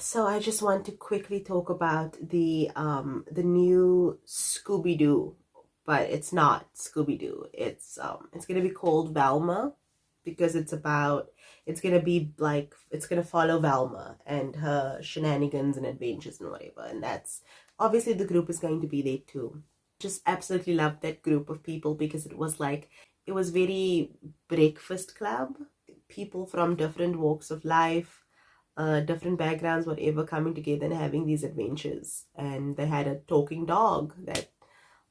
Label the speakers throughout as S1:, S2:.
S1: So I just want to quickly talk about the new Scooby-Doo, but it's not Scooby-Doo. It's gonna be called Velma because it's gonna be like it's gonna follow Velma and her shenanigans and adventures and whatever. And that's obviously the group is going to be there too. Just absolutely loved that group of people because it was very Breakfast Club. People from different walks of life, different backgrounds, whatever, coming together and having these adventures. And they had a talking dog that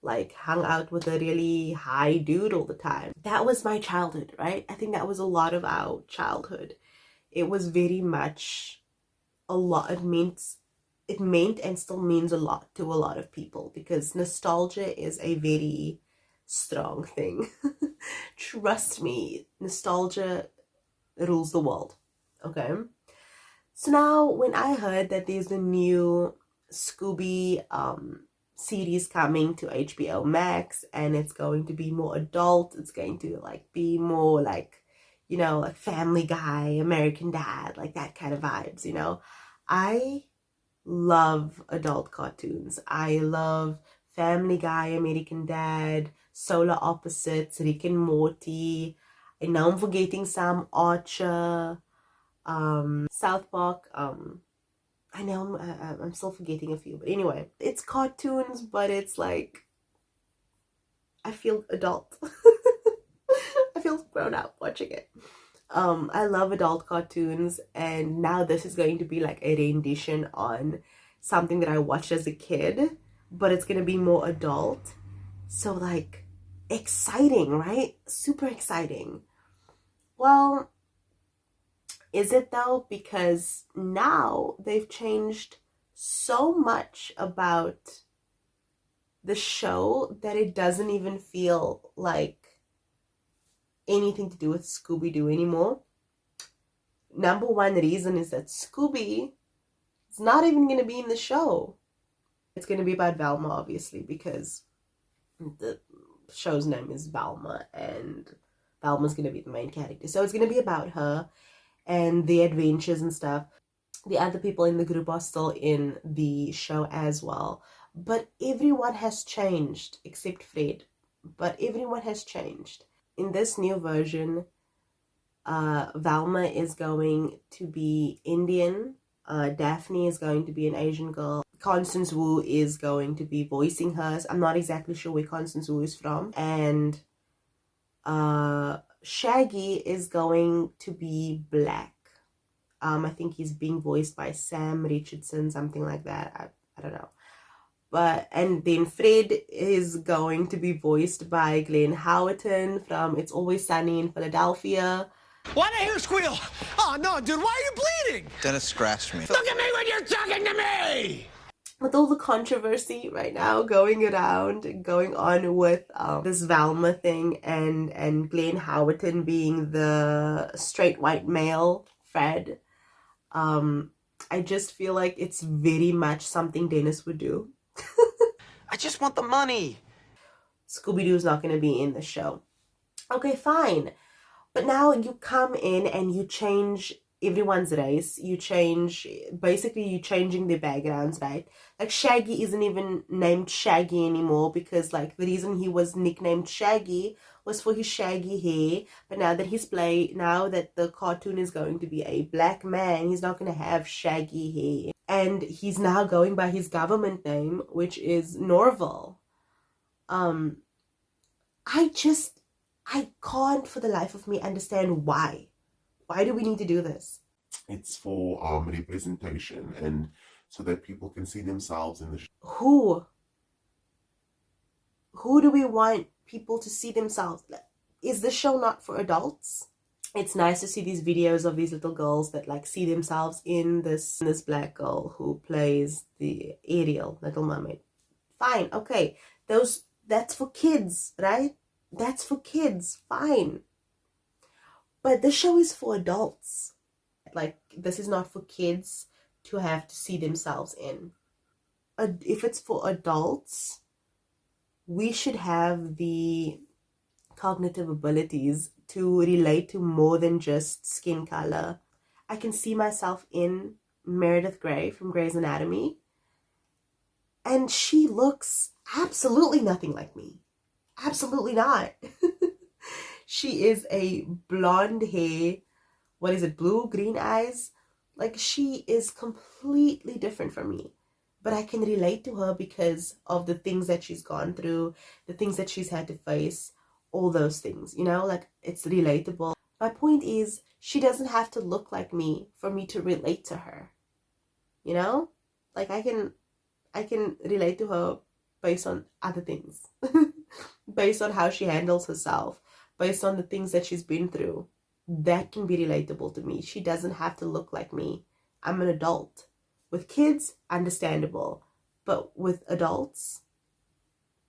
S1: like hung out with a really high dude all the time. That was my childhood, right? I think that was a lot of our childhood. It was very much a lot. It meant and still means a lot to a lot of people because nostalgia is a very strong thing. Trust me, nostalgia rules the world. Okay. So now when I heard that there's a new Scooby series coming to HBO Max and it's going to be more adult, it's going to like be more like, like Family Guy, American Dad, like that kind of vibes, I love adult cartoons. I love Family Guy, American Dad, Solar Opposites, Rick and Morty. I know I'm forgetting some, Archer, South Park. I know I'm still forgetting a few, but anyway, it's cartoons, but it's like I feel adult. I feel grown up watching it. I love adult cartoons, and now this is going to be like a rendition on something that I watched as a kid, but it's gonna be more adult. So like exciting, right? Super exciting. Well, is it though? Because now they've changed so much about the show that it doesn't even feel like anything to do with Scooby-Doo anymore. Number one reason is that Scooby is not even going to be in the show. It's going to be about Velma, obviously, because the show's name is Velma, and Velma's going to be the main character. So it's going to be about her and the adventures and stuff. The other people in the group are still in the show as well. But everyone has changed except Fred. But everyone has changed. In this new version, Velma is going to be Indian. Daphne is going to be an Asian girl. Constance Wu is going to be voicing her. I'm not exactly sure where Constance Wu is from. And Shaggy is going to be black. I think he's being voiced by Sam Richardson, something like that. I don't know. And then Fred is going to be voiced by Glenn Howerton from It's Always Sunny in Philadelphia.
S2: Why'd I hear a squeal? Oh, no, dude, why are you bleeding?
S3: Dennis scratched me.
S2: Look at me when you're talking to me!
S1: With all the controversy right now going on with this Velma thing and Glenn Howerton being the straight white male Fred, I just feel like it's very much something Dennis would do.
S3: I just want the money.
S1: Scooby-Doo's not going to be in the show. Okay, fine. But now you come in and you change everyone's race. You're changing their backgrounds, right? Like Shaggy isn't even named Shaggy anymore because like the reason he was nicknamed Shaggy was for his shaggy hair. But now that the cartoon is going to be a black man, he's not going to have shaggy hair. And he's now going by his government name, which is Norval. I can't for the life of me understand why. Why do we need to do this?
S4: It's for representation and so that people can see themselves in the show.
S1: Who do we want people to see themselves? Is the show not for adults? It's nice to see these videos of these little girls that like see themselves in this black girl who plays the Ariel, Little Mermaid. Fine, okay. That's for kids, right? That's for kids, fine. But the show is for adults. Like, this is not for kids to have to see themselves in. If it's for adults, we should have the cognitive abilities to relate to more than just skin color. I can see myself in Meredith Grey from Grey's Anatomy, and she looks absolutely nothing like me. Absolutely not. She is a blonde hair, what is it, blue, green eyes? Like, she is completely different from me. But I can relate to her because of the things that she's gone through, the things that she's had to face, all those things, you know, like, it's relatable. My point is, she doesn't have to look like me for me to relate to her, you know? Like, I can relate to her based on other things, based on how she handles herself, based on the things that she's been through. That can be relatable to me. She doesn't have to look like me. I'm an adult. With kids, understandable. But with adults,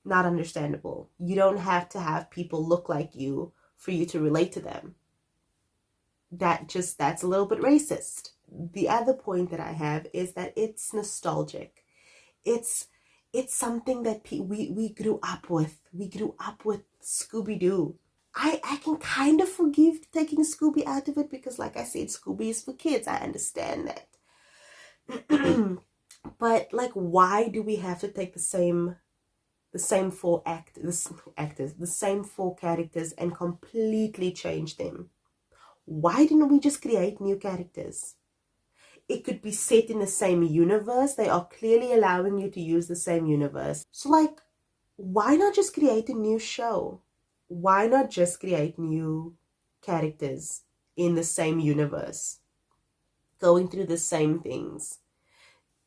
S1: not understandable. You don't have to have people look like you for you to relate to them. That's a little bit racist. The other point that I have is that it's nostalgic. It's something that we grew up with. We grew up with Scooby-Doo. I can kind of forgive taking Scooby out of it because, like I said, Scooby is for kids. I understand that. But, like, why do we have to take the same four characters and completely change them? Why didn't we just create new characters? It could be set in the same universe. They are clearly allowing you to use the same universe. So, like, why not just create a new show? Why not just create new characters in the same universe, going through the same things?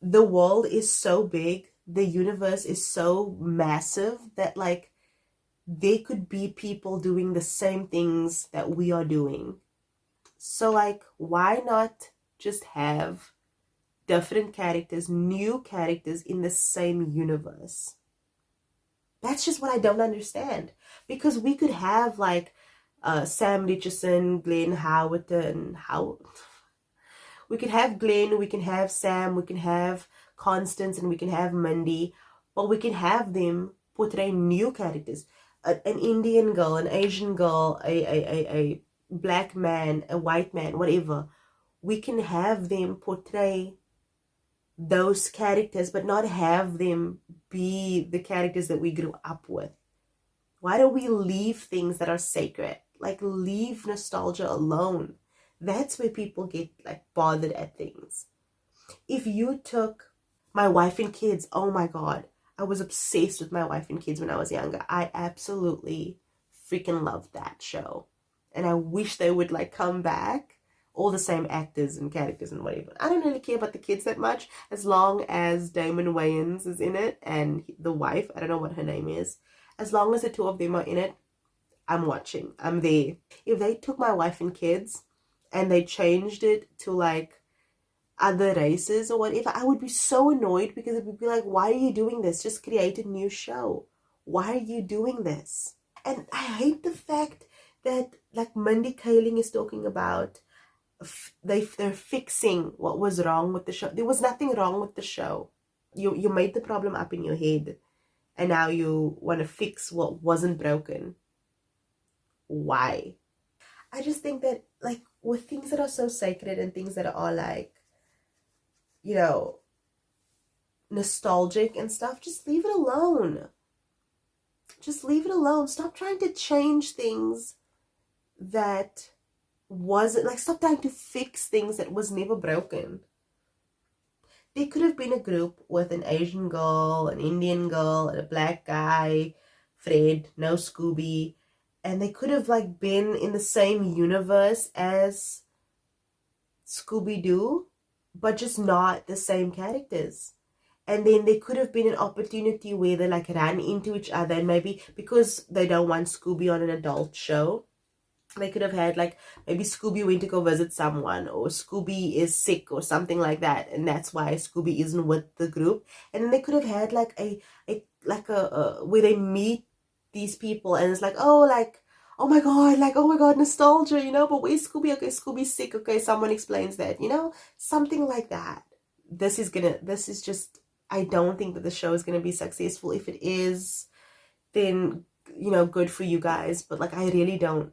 S1: The world is so big, the universe is so massive that, like, there could be people doing the same things that we are doing. So, like, why not just have different characters, new characters in the same universe? That's just what I don't understand. Because we could have, like, Sam Richardson, Glenn Howerton, we could have Glenn, we can have Sam, we can have Constance, and we can have Mindy, but we can have them portray new characters. An Indian girl, an Asian girl, a black man, a white man, whatever. We can have them portray those characters, but not have them be the characters that we grew up with. Why don't we leave things that are sacred? Like, leave nostalgia alone. That's where people get, like, bothered at things. If you took My Wife and Kids, oh my god, I was obsessed with My Wife and Kids when I was younger. I absolutely freaking loved that show. And I wish they would, like, come back. All the same actors and characters and whatever. I don't really care about the kids that much, as long as Damon Wayans is in it and the wife, I don't know what her name is. As long as the two of them are in it, I'm watching. I'm there. If they took My Wife and Kids and they changed it to, like, other races or whatever, I would be so annoyed, because it would be like, why are you doing this? Just create a new show. Why are you doing this? And I hate the fact that, like, Mindy Kaling is talking about they're fixing what was wrong with the show. There was nothing wrong with the show. You made the problem up in your head, and now you want to fix what wasn't broken. Why? I just think that, like, with things that are so sacred and things that are, like, you know, nostalgic and stuff, just leave it alone. Just leave it alone. Stop trying to change things that wasn't, like, stop trying to fix things that was never broken. There could have been a group with an Asian girl, an Indian girl, and a black guy, Fred, no Scooby, and they could have, like, been in the same universe as Scooby-Doo, but just not the same characters. And then there could have been an opportunity where they, like, ran into each other, and maybe because they don't want Scooby on an adult show, they could have had, like, maybe Scooby went to go visit someone, or Scooby is sick or something like that, and that's why Scooby isn't with the group. And then they could have had, like, a where they meet these people, and it's like, oh my god, nostalgia, you know, but where's Scooby? Okay, Scooby's sick. Okay, someone explains that, you know, something like that. This is just, I don't think that the show is gonna be successful. If it is, then, you know, good for you guys, but, like, I really don't,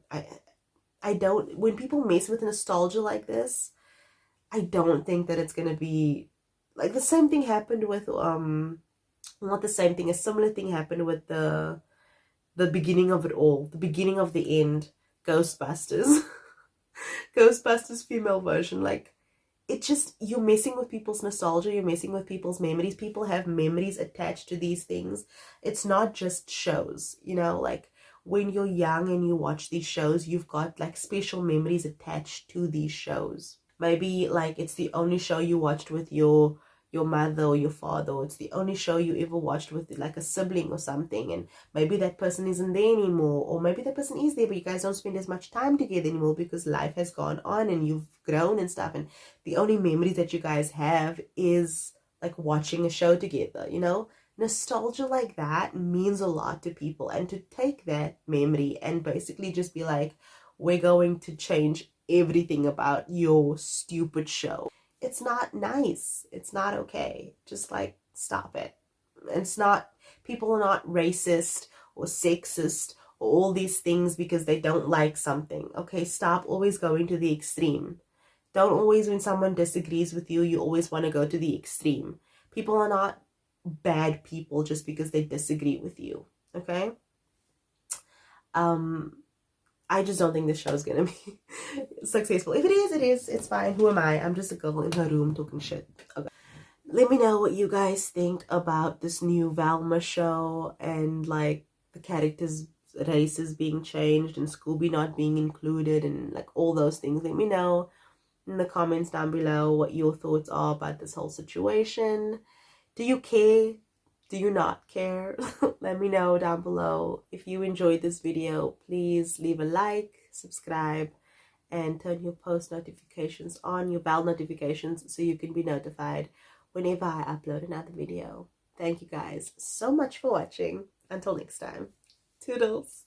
S1: I don't, when people mess with nostalgia like this, I don't think that it's gonna be like the same thing happened with not the same thing, a similar thing happened with the beginning of it all, the beginning of the end, Ghostbusters. Ghostbusters female version. Like, it just, you're messing with people's nostalgia, you're messing with people's memories. People have memories attached to these things. It's not just shows, you know, like when you're young and you watch these shows, you've got like special memories attached to these shows. Maybe like it's the only show you watched with your mother or your father, or it's the only show you ever watched with like a sibling or something, and maybe that person isn't there anymore, or maybe that person is there but you guys don't spend as much time together anymore because life has gone on and you've grown and stuff, and the only memories that you guys have is like watching a show together, you know. Nostalgia like that means a lot to people, and to take that memory and basically just be like, we're going to change everything about your stupid show, it's not nice. It's not okay. Just like, stop it. It's not, people are not racist or sexist or all these things because they don't like something. Okay, stop always going to the extreme. Don't always, when someone disagrees with you, you always want to go to the extreme. People are not bad people just because they disagree with you. Okay? I just don't think this show is gonna be successful. If it is, it is. It's fine. Who am I? I'm just a girl in her room talking shit. Okay. Let me know what you guys think about this new Velma show and like the characters' races being changed and Scooby not being included and like all those things. Let me know in the comments down below what your thoughts are about this whole situation. Do you care? Do you not care? Let me know down below. If you enjoyed this video, please leave a like, subscribe, and turn your post notifications on, your bell notifications, so you can be notified whenever I upload another video. Thank you guys so much for watching. Until next time, toodles.